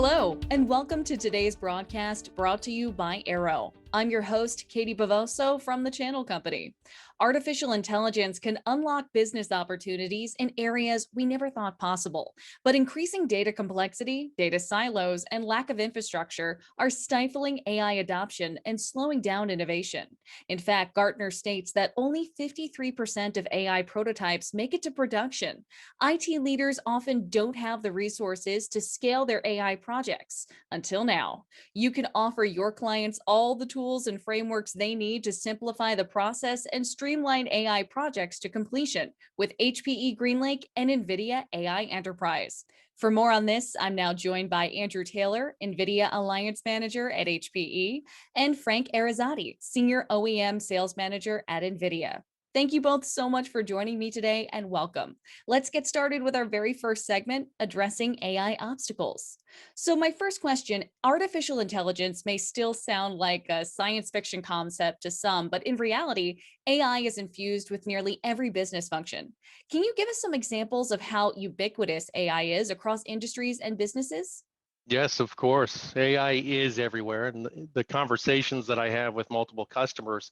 Hello, and welcome to today's broadcast brought to you by Arrow. I'm your host, Katie Bavoso from the Channel Company. Artificial intelligence can unlock business opportunities in areas we never thought possible, but increasing data complexity, data silos, and lack of infrastructure are stifling AI adoption and slowing down innovation. In fact, Gartner states that only 53% of AI prototypes make it to production. IT leaders often don't have the resources to scale their AI projects. Until now, you can offer your clients all the tools and frameworks they need to simplify the process and streamline AI projects to completion with HPE GreenLake and NVIDIA AI Enterprise. For more on this, I'm now joined by Andrew Taylor, NVIDIA Alliance Manager at HPE, and Frank Arizati, Senior OEM Sales Manager at NVIDIA. Thank you both so much for joining me today and welcome. Let's get started with our very first segment, addressing AI obstacles. So my first question, artificial intelligence may still sound like a science fiction concept to some, but in reality, AI is infused with nearly every business function. Can you give us some examples of how ubiquitous AI is across industries and businesses? Yes, of course. AI is everywhere. And the conversations that I have with multiple customers,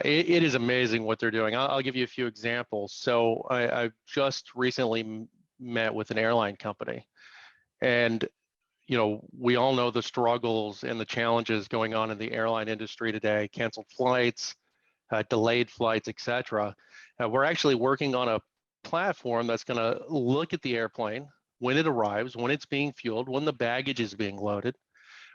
it is amazing what they're doing. I'll give you a few examples. So I've just recently met with an airline company. And, we all know the struggles and the challenges going on in the airline industry today, canceled flights, delayed flights, et cetera. We're actually working on a platform that's going to look at the airplane when it arrives, when it's being fueled, when the baggage is being loaded,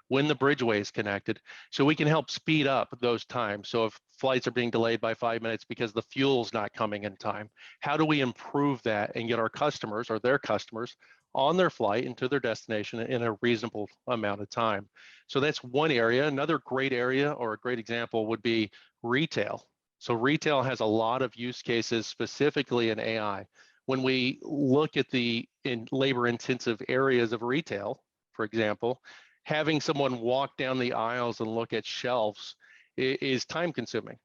when the bridgeway is connected, so we can help speed up those times. So if flights are being delayed by 5 minutes because the fuel's not coming in time, how do we improve that and get our customers or their customers on their flight and to their destination in a reasonable amount of time? So that's one area. Another great area or a great example would be retail. So retail has a lot of use cases specifically in AI. When we look at the labor-intensive areas of retail, for example, having someone walk down the aisles and look at shelves is time consuming,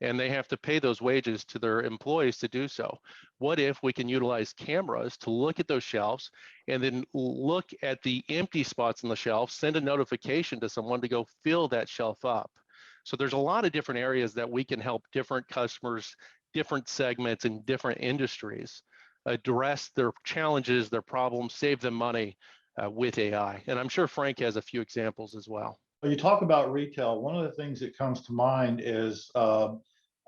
and they have to pay those wages to their employees to do so. What if we can utilize cameras to look at those shelves and then look at the empty spots on the shelf, send a notification to someone to go fill that shelf up? So there's a lot of different areas that we can help different customers, different segments and different industries address their challenges, their problems, save them money with AI. And I'm sure Frank has a few examples as well. When you talk about retail, one of the things that comes to mind is a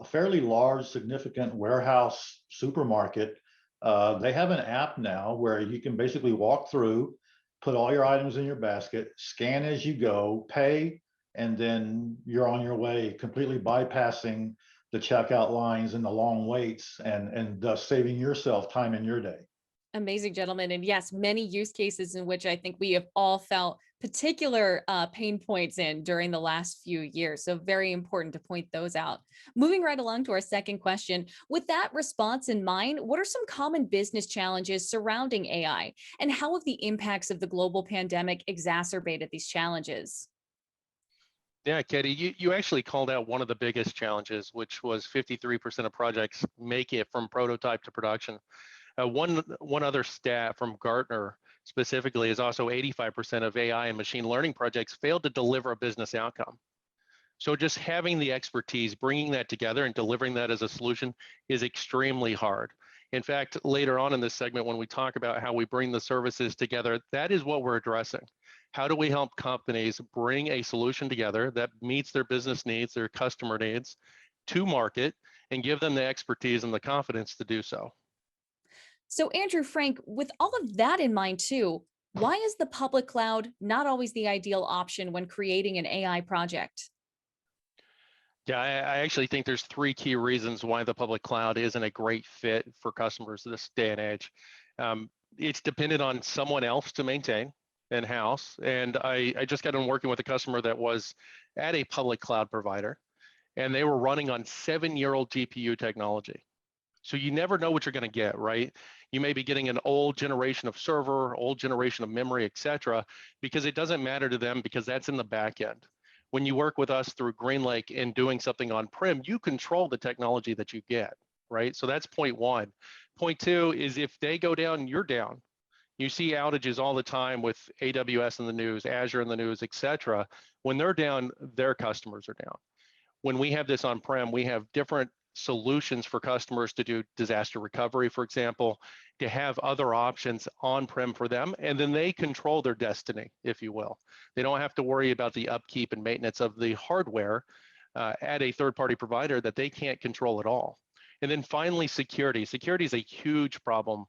fairly large, significant warehouse supermarket. They have an app now where you can basically walk through, put all your items in your basket, scan as you go, pay, and then you're on your way, completely bypassing the checkout lines and the long waits, and thus saving yourself time in your day. Amazing, gentlemen. And yes, many use cases in which I think we have all felt particular pain points in during the last few years. So very important to point those out. Moving right along to our second question, with that response in mind, what are some common business challenges surrounding AI? And how have the impacts of the global pandemic exacerbated these challenges? Yeah, Katie, you actually called out one of the biggest challenges, which was 53% of projects make it from prototype to production. One other stat from Gartner specifically is also 85% of AI and machine learning projects failed to deliver a business outcome. So just having the expertise, bringing that together and delivering that as a solution is extremely hard. In fact, later on in this segment, when we talk about how we bring the services together, that is what we're addressing. How do we help companies bring a solution together that meets their business needs, their customer needs, to market, and give them the expertise and the confidence to do so? So Andrew, Frank, with all of that in mind too, why is the public cloud not always the ideal option when creating an AI project? Yeah, I actually think there's three key reasons why the public cloud isn't a great fit for customers this day and age. It's dependent on someone else to maintain in-house. And I just got done working with a customer that was at a public cloud provider, and they were running on 7-year-old GPU technology. So you never know what you're going to get, right? You may be getting an old generation of server, old generation of memory, et cetera, because it doesn't matter to them because that's in the back end. When you work with us through GreenLake and doing something on-prem, you control the technology that you get, right? So that's point one. Point two is if they go down, you're down. You see outages all the time with AWS in the news, Azure in the news, et cetera. When they're down, their customers are down. When we have this on-prem, we have different solutions for customers to do disaster recovery, for example, to have other options on-prem for them, and then they control their destiny, if you will. They don't have to worry about the upkeep and maintenance of the hardware at a third-party provider that they can't control at all. And then finally, security. Security is a huge problem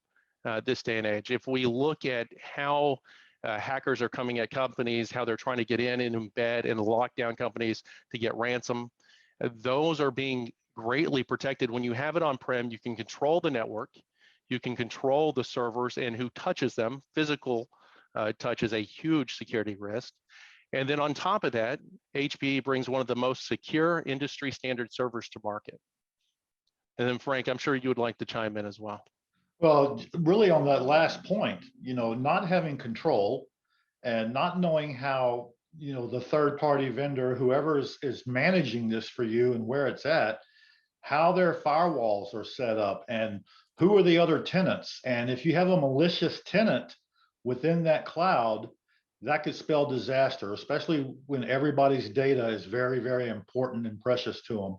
this day and age. If we look at how hackers are coming at companies, how they're trying to get in and embed and lock down companies to get ransom, those are being greatly protected. When you have it on-prem, you can control the network, you can control the servers and who touches them. Physical touch is a huge security risk. And then on top of that, HPE brings one of the most secure industry standard servers to market. And then Frank, I'm sure you would like to chime in as well. Well, really on that last point, not having control and not knowing how, the third party vendor, whoever is managing this for you and where it's at, how their firewalls are set up and who are the other tenants. And if you have a malicious tenant within that cloud, that could spell disaster, especially when everybody's data is very, very important and precious to them.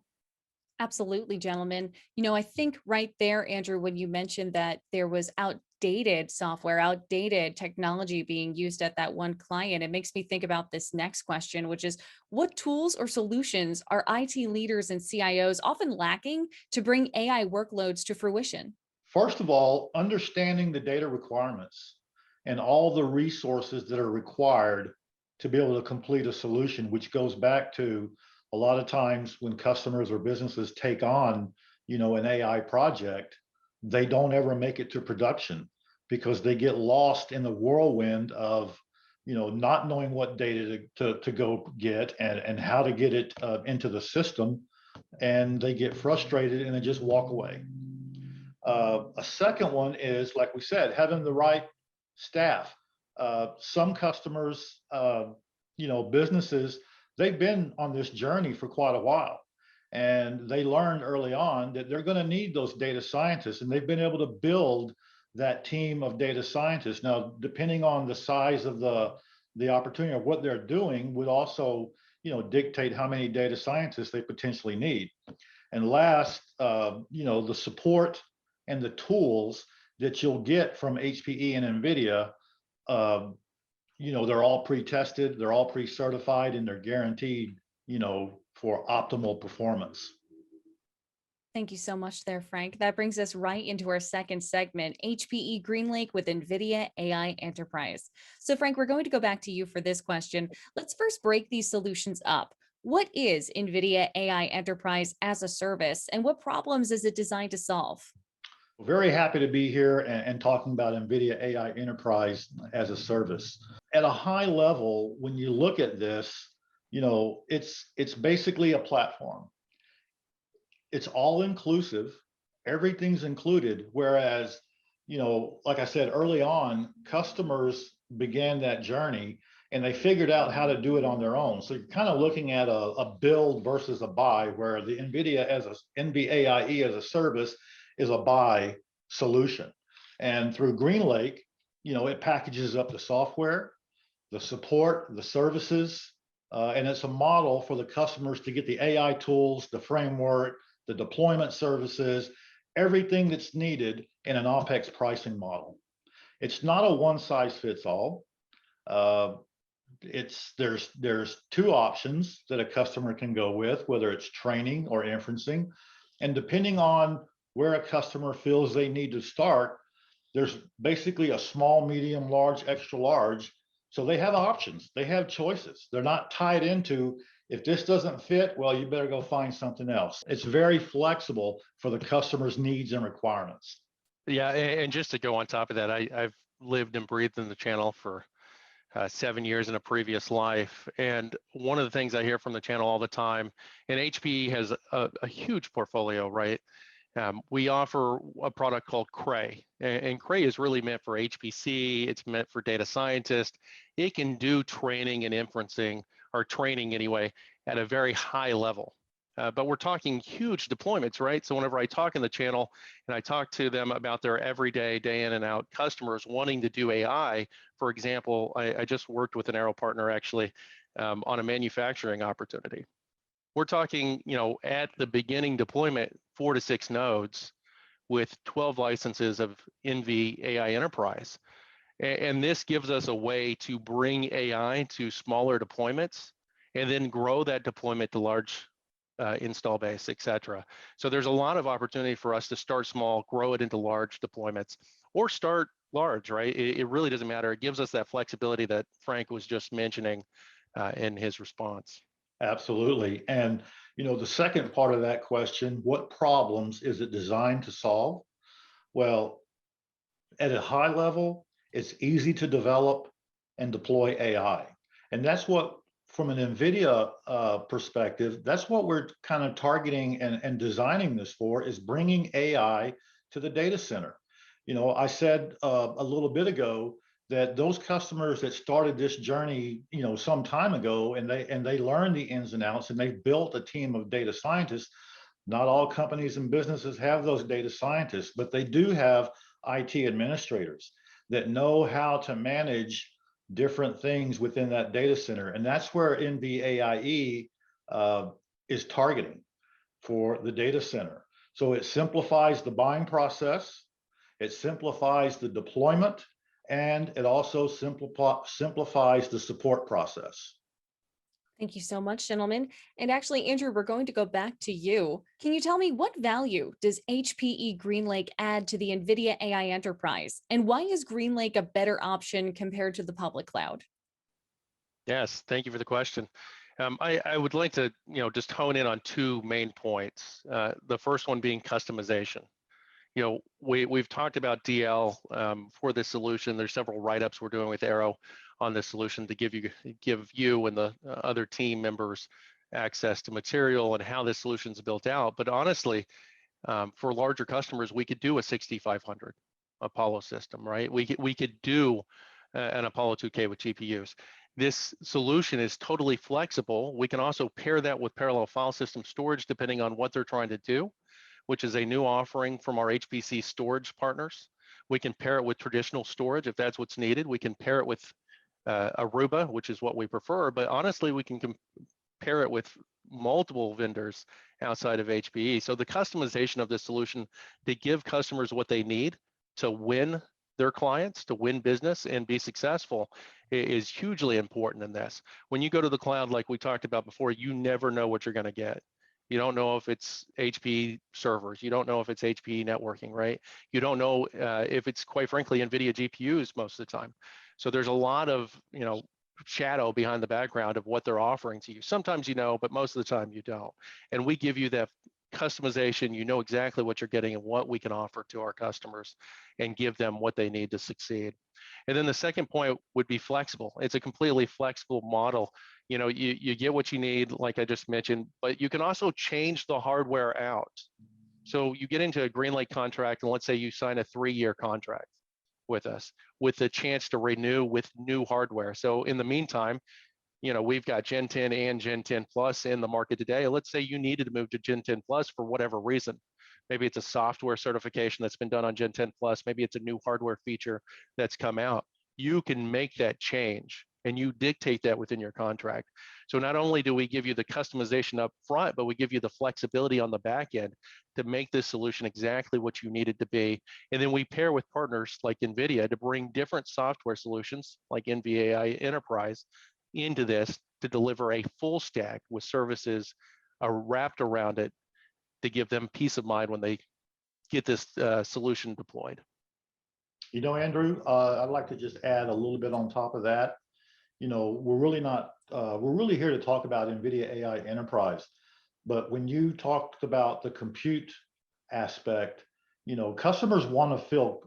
Absolutely, gentlemen. I think right there, Andrew, when you mentioned that there was outdated software, outdated technology being used at that one client, it makes me think about this next question, which is what tools or solutions are IT leaders and CIOs often lacking to bring AI workloads to fruition? First of all, understanding the data requirements and all the resources that are required to be able to complete a solution, which goes back to a lot of times when customers or businesses take on, an AI project, they don't ever make it to production because they get lost in the whirlwind of, not knowing what data to go get and how to get it into the system. And they get frustrated and they just walk away. A second one is, like we said, having the right staff. Some customers, businesses, they've been on this journey for quite a while. And they learned early on that they're going to need those data scientists. And they've been able to build that team of data scientists. Now, depending on the size of the opportunity of what they're doing would also, dictate how many data scientists they potentially need. And last, the support and the tools that you'll get from HPE and NVIDIA, they're all pre-tested, they're all pre-certified, and they're guaranteed, for optimal performance. Thank you so much there, Frank. That brings us right into our second segment, HPE GreenLake with NVIDIA AI Enterprise. So Frank, we're going to go back to you for this question. Let's first break these solutions up. What is NVIDIA AI Enterprise as a Service, and what problems is it designed to solve? Very happy to be here and talking about NVIDIA AI Enterprise as a Service. At a high level, when you look at this, it's basically a platform. It's all inclusive, everything's included. Whereas, like I said early on, customers began that journey and they figured out how to do it on their own. So you're kind of looking at a build versus a buy, where the NVIDIA AI as a service is a buy solution. And through GreenLake, it packages up the software, the support, the services, and it's a model for the customers to get the AI tools, the framework, the deployment services, everything that's needed in an OpEx pricing model. It's not a one size fits all. There's two options that a customer can go with, whether it's training or inferencing. And depending on where a customer feels they need to start, there's basically a small, medium, large, extra large. So they have options, they have choices. They're not tied into, if this doesn't fit, well, you better go find something else. It's very flexible for the customer's needs and requirements. Yeah, and just to go on top of that, I've lived and breathed in the channel for 7 years in a previous life. And one of the things I hear from the channel all the time, and HPE has a huge portfolio, right? We offer a product called Cray, and Cray is really meant for HPC. It's meant for data scientists. It can do training and inferencing, or training anyway, at a very high level. But we're talking huge deployments, right? So whenever I talk in the channel and I talk to them about their everyday, day in and out customers wanting to do AI, for example, I just worked with an Aero partner actually on a manufacturing opportunity. We're talking, at the beginning deployment, 4 to 6 nodes with 12 licenses of NVIDIA AI Enterprise. And this gives us a way to bring AI to smaller deployments and then grow that deployment to large install base, et cetera. So there's a lot of opportunity for us to start small, grow it into large deployments, or start large, right? It really doesn't matter. It gives us that flexibility that Frank was just mentioning in his response. Absolutely. And, the second part of that question, what problems is it designed to solve? Well, at a high level, it's easy to develop and deploy AI. And that's what, from an NVIDIA perspective, that's what we're kind of targeting and designing this for, is bringing AI to the data center. I said a little bit ago that those customers that started this journey, some time ago, and they learned the ins and outs, and they've built a team of data scientists. Not all companies and businesses have those data scientists, but they do have IT administrators that know how to manage different things within that data center. And that's where NVIDIA AI is targeting for the data center. So it simplifies the buying process, it simplifies the deployment, and it also simplifies the support process. Thank you so much, gentlemen. And actually, Andrew, we're going to go back to you. Can you tell me what value does HPE GreenLake add to the NVIDIA AI Enterprise? And why is GreenLake a better option compared to the public cloud? Yes, thank you for the question. I would like to, just hone in on 2 main points. The first one being customization. We've talked about DL for this solution. There's several write-ups we're doing with Aero on this solution to give you and the other team members access to material and how this solution is built out. But honestly, for larger customers, we could do a 6500 Apollo system, right? We could do an Apollo 2K with GPUs. This solution is totally flexible. We can also pair that with parallel file system storage depending on what they're trying to do, which is a new offering from our HPC storage partners. We can pair it with traditional storage if that's what's needed. We can pair it with Aruba, which is what we prefer, but honestly, we can pair it with multiple vendors outside of HPE. So the customization of this solution to give customers what they need to win their clients, to win business and be successful is hugely important in this. When you go to the cloud, like we talked about before, you never know what you're going to get. You don't know if it's HPE servers. You don't know if it's HPE networking, right? You don't know if it's, quite frankly, NVIDIA GPUs most of the time. So there's a lot of, shadow behind the background of what they're offering to you. Sometimes you know, but most of the time you don't. And we give you that customization. You know exactly what you're getting and what we can offer to our customers and give them what they need to succeed. And then the second point would be flexible. It's a completely flexible model. You get what you need, like I just mentioned, but you can also change the hardware out. So you get into a GreenLake contract, and let's say you sign a 3-year contract with us with the chance to renew with new hardware. So in the meantime, we've got Gen 10 and Gen 10 Plus in the market today. Let's say you needed to move to Gen 10 Plus for whatever reason. Maybe it's a software certification that's been done on Gen 10 Plus. Maybe it's a new hardware feature that's come out. You can make that change and you dictate that within your contract. So not only do we give you the customization up front, but we give you the flexibility on the back end to make this solution exactly what you need it to be. And then we pair with partners like NVIDIA to bring different software solutions like NVIDIA AI Enterprise into this to deliver a full stack with services wrapped around it to give them peace of mind when they get this solution deployed. Andrew, I'd like to just add a little bit on top of that. We're really here to talk about NVIDIA AI Enterprise. But when you talked about the compute aspect, customers want to feel,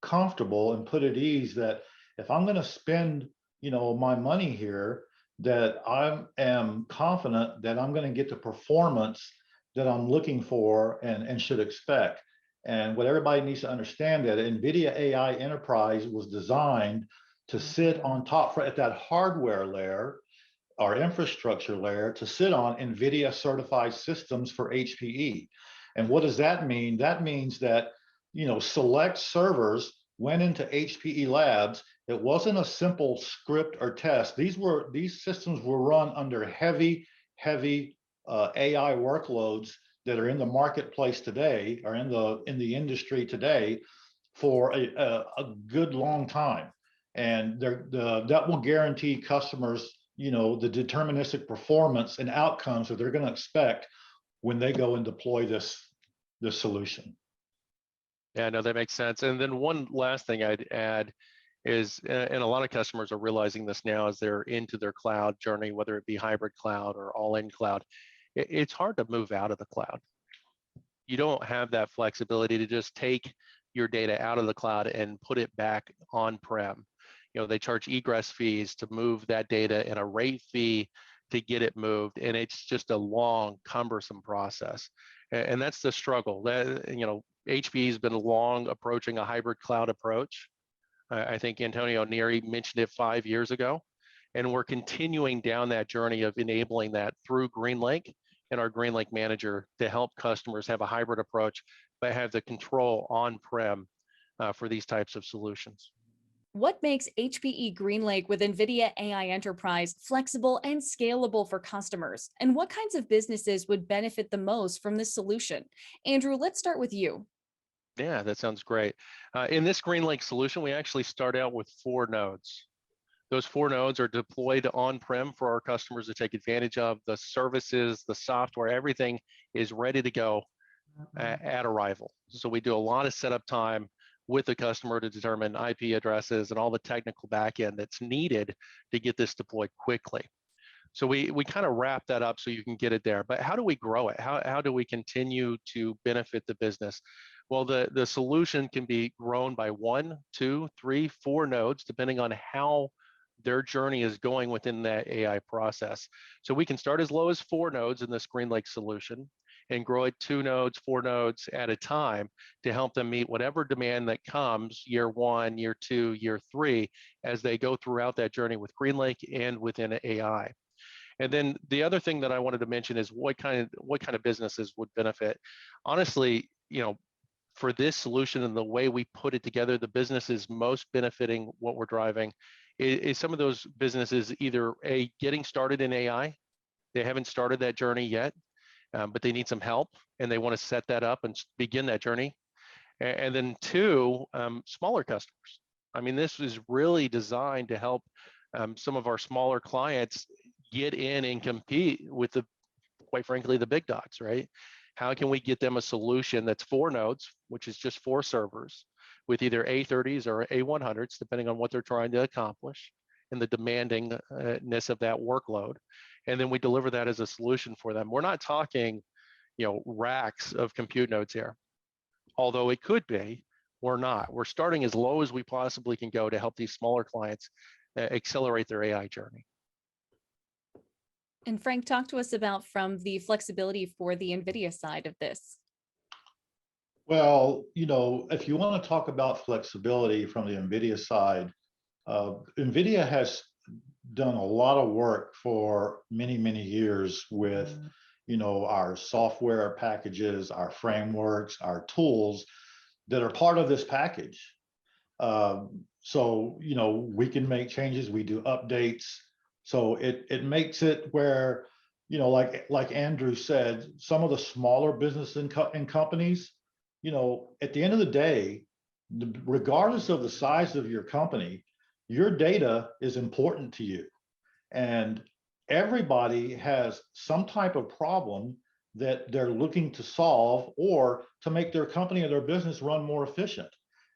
comfortable and put at ease that if I'm going to spend, my money here, that I am confident that I'm going to get the performance that I'm looking for and should expect. And what everybody needs to understand that NVIDIA AI Enterprise was designed to sit on top at that hardware layer our infrastructure layer to sit on NVIDIA certified systems for HPE. And what does that mean? That means that, select servers went into HPE labs. It wasn't a simple script or test. These systems were run under heavy AI workloads that are in the marketplace today, or in the industry today, for a good long time. And that will guarantee customers, the deterministic performance and outcomes that they're going to expect when they go and deploy this solution. Yeah, no, that makes sense. And then one last thing I'd add is, and a lot of customers are realizing this now as they're into their cloud journey, whether it be hybrid cloud or all-in cloud, it's hard to move out of the cloud. You don't have that flexibility to just take your data out of the cloud and put it back on-prem. They charge egress fees to move that data and a rate fee to get it moved. And it's just a long, cumbersome process. And that's the struggle. HPE has been long approaching a hybrid cloud approach. I think Antonio Neri mentioned it 5 years ago. And we're continuing down that journey of enabling that through GreenLake and our GreenLake manager to help customers have a hybrid approach, but have the control on-prem for these types of solutions. What makes HPE GreenLake with NVIDIA AI Enterprise flexible and scalable for customers? And what kinds of businesses would benefit the most from this solution? Andrew, let's start with you. Yeah, that sounds great. In this GreenLake solution, we actually start out with 4 nodes. Those 4 nodes are deployed on-prem for our customers to take advantage of. The services, the software, everything is ready to go at arrival. So we do a lot of setup time with the customer to determine IP addresses and all the technical backend that's needed to get this deployed quickly. So we kind of wrap that up so you can get it there. But how do we grow it? How do we continue to benefit the business? Well, the solution can be grown by 1, 2, 3, 4 nodes, depending on how their journey is going within that AI process. So we can start as low as 4 nodes in this GreenLake solution and grow it 2 nodes, 4 nodes at a time to help them meet whatever demand that comes year 1, year 2, year 3, as they go throughout that journey with GreenLake and within AI. And then the other thing that I wanted to mention is what kind of businesses would benefit. Honestly, for this solution and the way we put it together, the businesses most benefiting what we're driving is some of those businesses either getting started in AI, they haven't started that journey yet, but they need some help and they want to set that up and begin that journey. And then 2, smaller customers. I mean, this is really designed to help some of our smaller clients get in and compete with quite frankly, the big dogs, right? How can we get them a solution that's 4 nodes, which is just 4 servers, with either A30s or A100s, depending on what they're trying to accomplish and the demandingness of that workload. And then we deliver that as a solution for them. We're not talking, racks of compute nodes here, although it could be. We're not. We're starting as low as we possibly can go to help these smaller clients accelerate their AI journey. And Frank, talk to us about from the flexibility for the NVIDIA side of this. Well, if you want to talk about flexibility from the NVIDIA side, NVIDIA has done a lot of work for many, many years with, our software packages, our frameworks, our tools that are part of this package. So, we can make changes, we do updates. So it makes it where, like Andrew said, some of the smaller business and companies, at the end of the day, regardless of the size of your company, your data is important to you. And everybody has some type of problem that they're looking to solve or to make their company or their business run more efficient.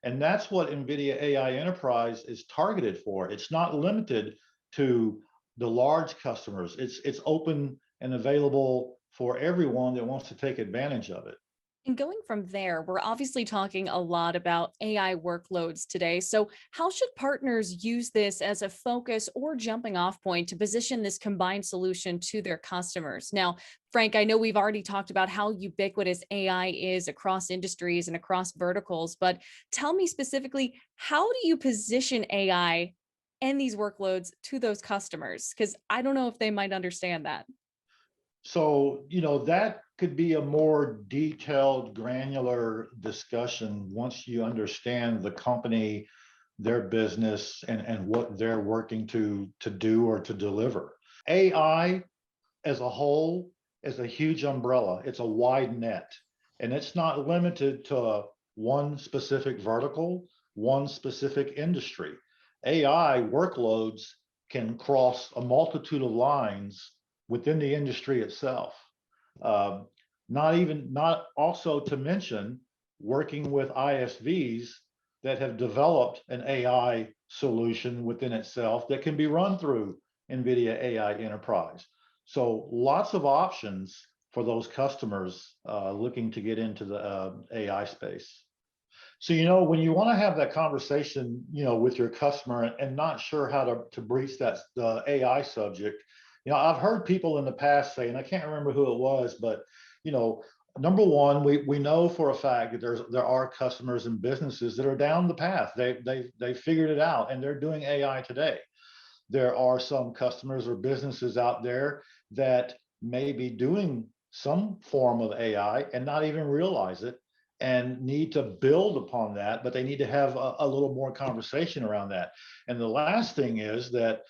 And that's what NVIDIA AI Enterprise is targeted for. It's not limited to the large customers. It's open and available for everyone that wants to take advantage of it. And going from there, we're obviously talking a lot about AI workloads today. So how should partners use this as a focus or jumping off point to position this combined solution to their customers? Now, Frank, I know we've already talked about how ubiquitous AI is across industries and across verticals, but tell me specifically, how do you position AI and these workloads to those customers? Because I don't know if they might understand that. So, that could be a more detailed, granular discussion once you understand the company, their business, and what they're working to do or to deliver. AI as a whole is a huge umbrella. It's a wide net, and it's not limited to one specific vertical, one specific industry. AI workloads can cross a multitude of lines within the industry itself. Um, not also to mention working with ISVs that have developed an AI solution within itself that can be run through NVIDIA AI Enterprise. So lots of options for those customers looking to get into the AI space. So, when you want to have that conversation, with your customer and not sure how to breach the AI subject, I've heard people in the past say, and I can't remember who it was, but, number one, we know for a fact that there are customers and businesses that are down the path. They figured it out and they're doing AI today. There are some customers or businesses out there that may be doing some form of AI and not even realize it and need to build upon that, but they need to have a little more conversation around that. And the last thing is that,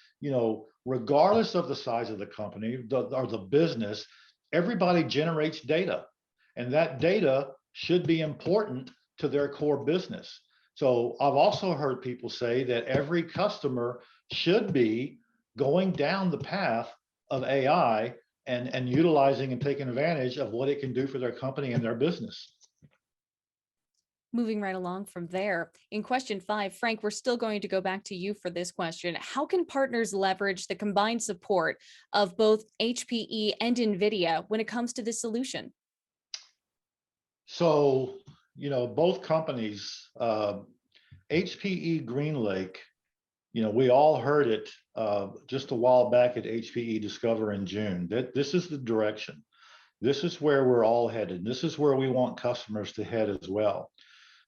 regardless of the size of the company or the business, everybody generates data, and that data should be important to their core business. So I've also heard people say that every customer should be going down the path of AI and utilizing and taking advantage of what it can do for their company and their business. Moving right along from there, in question 5, Frank, we're still going to go back to you for this question. How can partners leverage the combined support of both HPE and NVIDIA when it comes to this solution? So, both companies, HPE GreenLake, we all heard it just a while back at HPE Discover in June. That this is the direction. This is where we're all headed. This is where we want customers to head as well.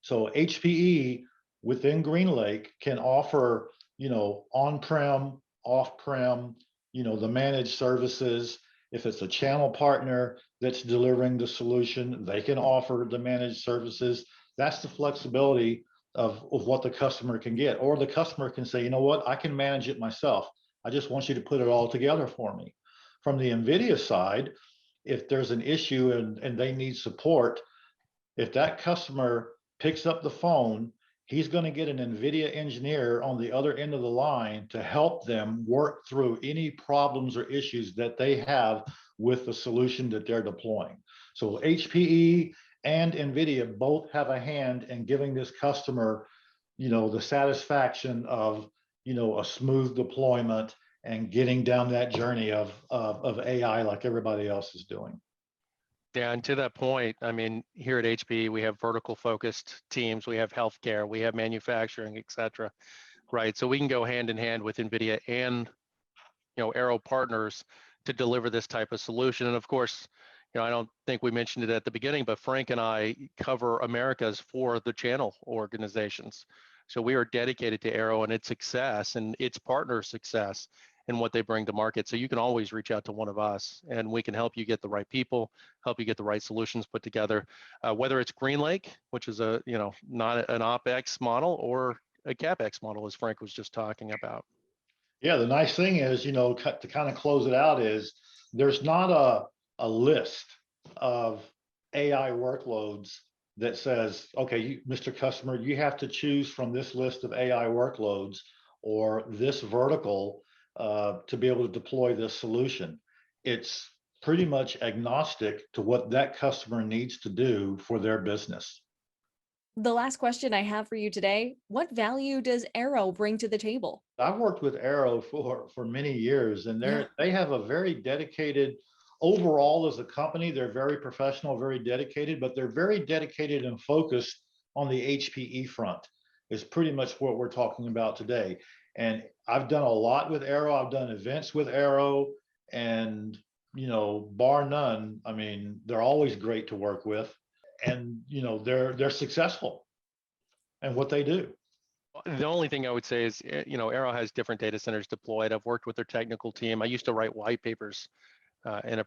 So HPE within GreenLake can offer, on-prem, off-prem, the managed services. If it's a channel partner that's delivering the solution, they can offer the managed services. That's the flexibility of what the customer can get. Or the customer can say, what, I can manage it myself. I just want you to put it all together for me. From the NVIDIA side, if there's an issue and they need support, if that customer picks up the phone, he's going to get an NVIDIA engineer on the other end of the line to help them work through any problems or issues that they have with the solution that they're deploying. So HPE and NVIDIA both have a hand in giving this customer, the satisfaction of, a smooth deployment and getting down that journey of AI like everybody else is doing. Yeah, and to that point, I mean, here at HPE, we have vertical focused teams, we have healthcare, we have manufacturing, et cetera, right? So we can go hand in hand with NVIDIA and, Arrow partners to deliver this type of solution. And of course, I don't think we mentioned it at the beginning, but Frank and I cover Americas for the channel organizations. So we are dedicated to Arrow and its success and its partner success and what they bring to market. So you can always reach out to one of us and we can help you get the right people, help you get the right solutions put together, whether it's GreenLake, which is a, not an OpEx model, or a CapEx model, as Frank was just talking about. Yeah, the nice thing is, to kind of close it out is there's not a list of AI workloads that says, okay, Mr. Customer, you have to choose from this list of AI workloads or this vertical to be able to deploy this solution. It's pretty much agnostic to what that customer needs to do for their business. The last question I have for you today, what value does Arrow bring to the table? I've worked with Arrow for many years, and they have a very dedicated, overall as a company, they're very professional, very dedicated, but they're very dedicated and focused on the HPE front is pretty much what we're talking about today. And I've done a lot with Arrow. I've done events with Arrow, and bar none, I mean, they're always great to work with, and they're successful in what they do. The only thing I would say is, Arrow has different data centers deployed. I've worked with their technical team. I used to write white papers in a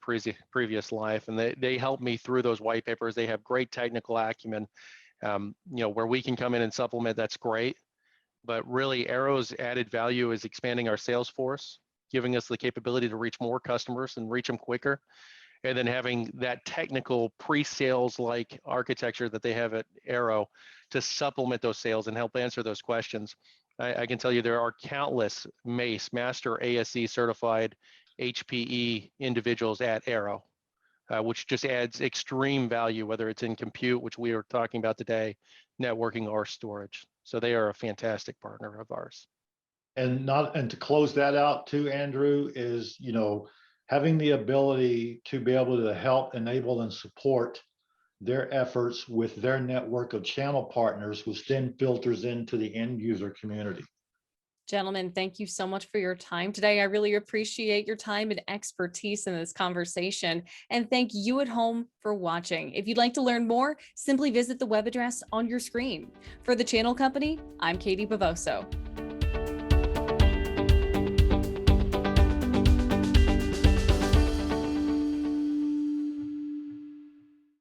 previous life, and they help me through those white papers. They have great technical acumen. Where we can come in and supplement, that's great. But really, Arrow's added value is expanding our sales force, giving us the capability to reach more customers and reach them quicker, and then having that technical pre-sales like architecture that they have at Arrow to supplement those sales and help answer those questions. I can tell you there are countless MACE, Master ASE certified HPE individuals at Arrow, which just adds extreme value, whether it's in compute, which we are talking about today, networking, or storage. So they are a fantastic partner of ours. And to close that out too, Andrew, is, having the ability to be able to help, enable, and support their efforts with their network of channel partners, which then filters into the end user community. Gentlemen, thank you so much for your time today. I really appreciate your time and expertise in this conversation. And thank you at home for watching. If you'd like to learn more, simply visit the web address on your screen. For the Channel Company, I'm Katie Bavoso.